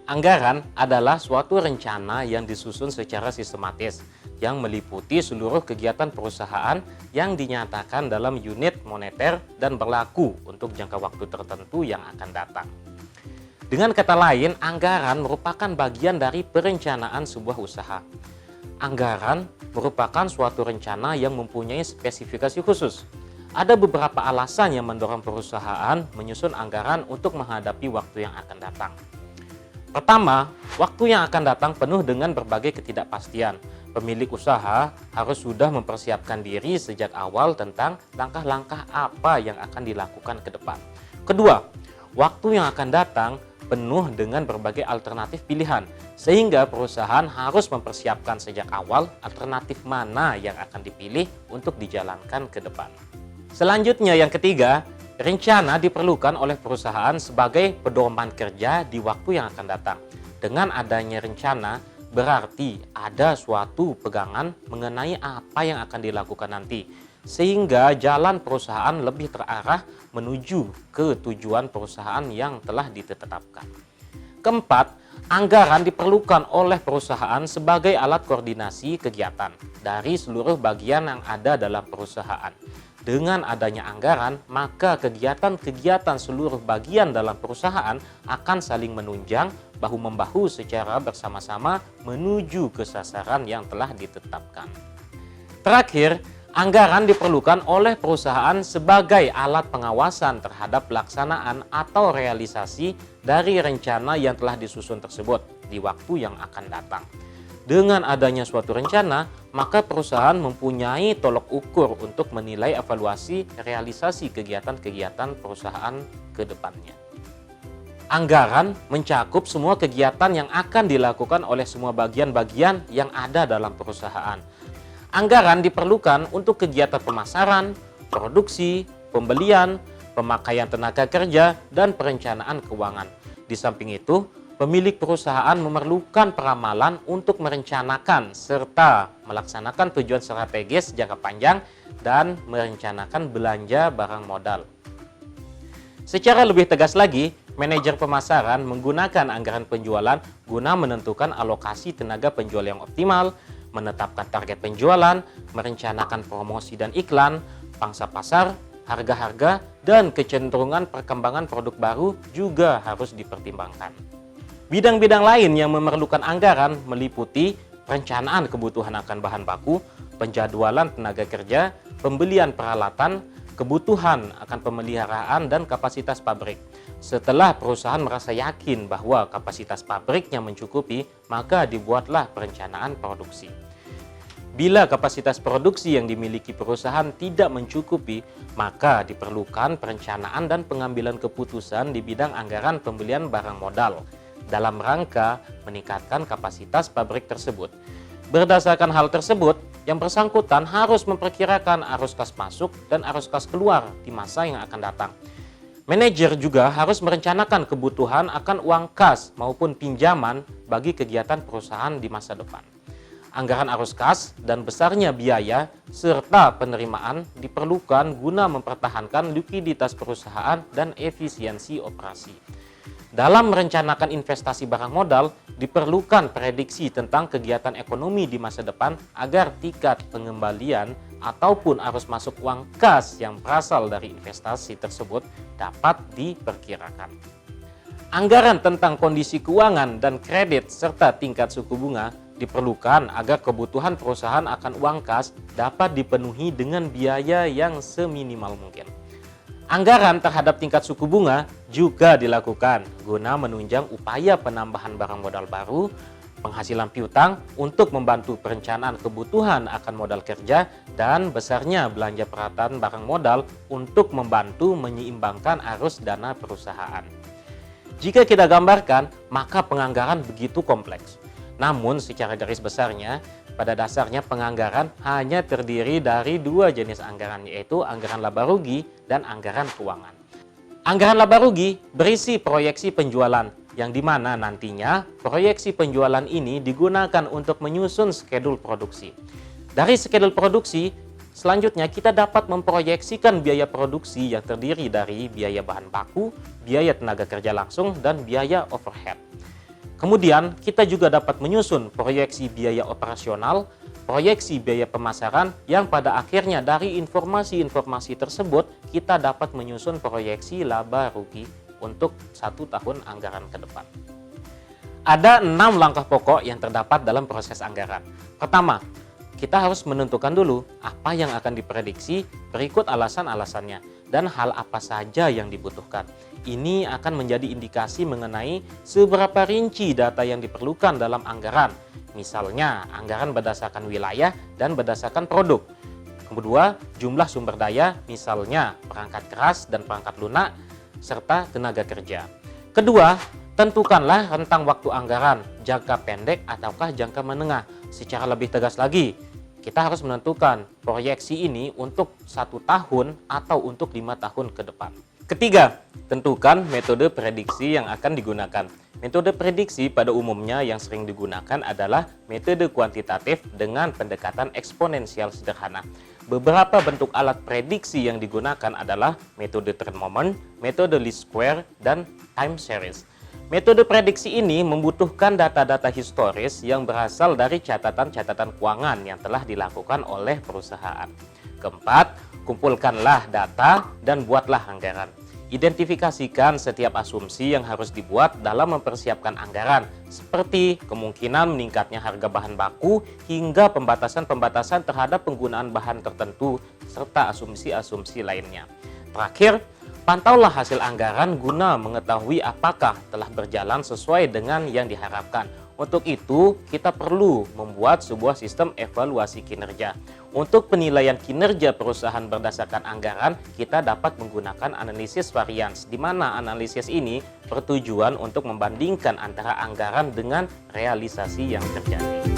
Anggaran adalah suatu rencana yang disusun secara sistematis, yang meliputi seluruh kegiatan perusahaan yang dinyatakan dalam unit moneter dan berlaku untuk jangka waktu tertentu yang akan datang. Dengan kata lain, anggaran merupakan bagian dari perencanaan sebuah usaha. Anggaran merupakan suatu rencana yang mempunyai spesifikasi khusus. Ada beberapa alasan yang mendorong perusahaan menyusun anggaran untuk menghadapi waktu yang akan datang. Pertama, waktu yang akan datang penuh dengan berbagai ketidakpastian. Pemilik usaha harus sudah mempersiapkan diri sejak awal tentang langkah-langkah apa yang akan dilakukan ke depan. Kedua, waktu yang akan datang penuh dengan berbagai alternatif pilihan, sehingga perusahaan harus mempersiapkan sejak awal alternatif mana yang akan dipilih untuk dijalankan ke depan. Selanjutnya yang ketiga, rencana diperlukan oleh perusahaan sebagai pedoman kerja di waktu yang akan datang. Dengan adanya rencana, berarti ada suatu pegangan mengenai apa yang akan dilakukan nanti, sehingga jalan perusahaan lebih terarah menuju ke tujuan perusahaan yang telah ditetapkan. Keempat, anggaran diperlukan oleh perusahaan sebagai alat koordinasi kegiatan dari seluruh bagian yang ada dalam perusahaan. Dengan adanya anggaran, maka kegiatan-kegiatan seluruh bagian dalam perusahaan akan saling menunjang bahu-membahu secara bersama-sama menuju ke sasaran yang telah ditetapkan. Terakhir, anggaran diperlukan oleh perusahaan sebagai alat pengawasan terhadap pelaksanaan atau realisasi dari rencana yang telah disusun tersebut di waktu yang akan datang. Dengan adanya suatu rencana, maka perusahaan mempunyai tolok ukur untuk menilai evaluasi realisasi kegiatan-kegiatan perusahaan ke depannya. Anggaran mencakup semua kegiatan yang akan dilakukan oleh semua bagian-bagian yang ada dalam perusahaan. Anggaran diperlukan untuk kegiatan pemasaran, produksi, pembelian, pemakaian tenaga kerja, dan perencanaan keuangan. Di samping itu, pemilik perusahaan memerlukan peramalan untuk merencanakan serta melaksanakan tujuan strategis jangka panjang dan merencanakan belanja barang modal. Secara lebih tegas lagi, manajer pemasaran menggunakan anggaran penjualan guna menentukan alokasi tenaga penjual yang optimal, menetapkan target penjualan, merencanakan promosi dan iklan, pangsa pasar, harga-harga, dan kecenderungan perkembangan produk baru juga harus dipertimbangkan. Bidang-bidang lain yang memerlukan anggaran meliputi perencanaan kebutuhan akan bahan baku, penjadwalan tenaga kerja, pembelian peralatan, kebutuhan akan pemeliharaan dan kapasitas pabrik. Setelah perusahaan merasa yakin bahwa kapasitas pabriknya mencukupi, maka dibuatlah perencanaan produksi. Bila kapasitas produksi yang dimiliki perusahaan tidak mencukupi, maka diperlukan perencanaan dan pengambilan keputusan di bidang anggaran pembelian barang modal dalam rangka meningkatkan kapasitas pabrik tersebut. Berdasarkan hal tersebut, yang bersangkutan harus memperkirakan arus kas masuk dan arus kas keluar di masa yang akan datang. Manajer juga harus merencanakan kebutuhan akan uang kas maupun pinjaman bagi kegiatan perusahaan di masa depan. Anggaran arus kas dan besarnya biaya serta penerimaan diperlukan guna mempertahankan likuiditas perusahaan dan efisiensi operasi. Dalam merencanakan investasi barang modal, diperlukan prediksi tentang kegiatan ekonomi di masa depan agar tingkat pengembalian ataupun arus masuk uang kas yang berasal dari investasi tersebut dapat diperkirakan. Anggaran tentang kondisi keuangan dan kredit serta tingkat suku bunga diperlukan agar kebutuhan perusahaan akan uang kas dapat dipenuhi dengan biaya yang seminimal mungkin. Anggaran terhadap tingkat suku bunga juga dilakukan guna menunjang upaya penambahan barang modal baru, penghasilan piutang untuk membantu perencanaan kebutuhan akan modal kerja, dan besarnya belanja peralatan barang modal untuk membantu menyeimbangkan arus dana perusahaan. Jika kita gambarkan, maka penganggaran begitu kompleks. Namun secara garis besarnya, pada dasarnya penganggaran hanya terdiri dari dua jenis anggaran, yaitu anggaran laba rugi dan anggaran keuangan. Anggaran laba rugi berisi proyeksi penjualan, yang dimana nantinya proyeksi penjualan ini digunakan untuk menyusun skedul produksi. Dari skedul produksi, selanjutnya kita dapat memproyeksikan biaya produksi yang terdiri dari biaya bahan baku, biaya tenaga kerja langsung, dan biaya overhead. Kemudian, kita juga dapat menyusun proyeksi biaya operasional, proyeksi biaya pemasaran, yang pada akhirnya dari informasi-informasi tersebut, kita dapat menyusun proyeksi laba rugi untuk 1 tahun anggaran ke depan. Ada 6 langkah pokok yang terdapat dalam proses anggaran. Pertama, kita harus menentukan dulu apa yang akan diprediksi, berikut alasan-alasannya, dan hal apa saja yang dibutuhkan. Ini akan menjadi indikasi mengenai seberapa rinci data yang diperlukan dalam anggaran. Misalnya, anggaran berdasarkan wilayah dan berdasarkan produk. Kedua, jumlah sumber daya, misalnya perangkat keras dan perangkat lunak, serta tenaga kerja. Kedua, tentukanlah rentang waktu anggaran, jangka pendek ataukah jangka menengah. Secara lebih tegas lagi, kita harus menentukan proyeksi ini untuk 1 tahun atau untuk 5 tahun ke depan. Ketiga, tentukan metode prediksi yang akan digunakan. Metode prediksi pada umumnya yang sering digunakan adalah metode kuantitatif dengan pendekatan eksponensial sederhana. Beberapa bentuk alat prediksi yang digunakan adalah metode trend moment, metode least square, dan time series. Metode prediksi ini membutuhkan data-data historis yang berasal dari catatan-catatan keuangan yang telah dilakukan oleh perusahaan. Keempat, kumpulkanlah data dan buatlah anggaran. Identifikasikan setiap asumsi yang harus dibuat dalam mempersiapkan anggaran, seperti kemungkinan meningkatnya harga bahan baku hingga pembatasan-pembatasan terhadap penggunaan bahan tertentu, serta asumsi-asumsi lainnya. Terakhir, pantaulah hasil anggaran guna mengetahui apakah telah berjalan sesuai dengan yang diharapkan. Untuk itu, kita perlu membuat sebuah sistem evaluasi kinerja. Untuk penilaian kinerja perusahaan berdasarkan anggaran, kita dapat menggunakan analisis varians, di mana analisis ini bertujuan untuk membandingkan antara anggaran dengan realisasi yang terjadi.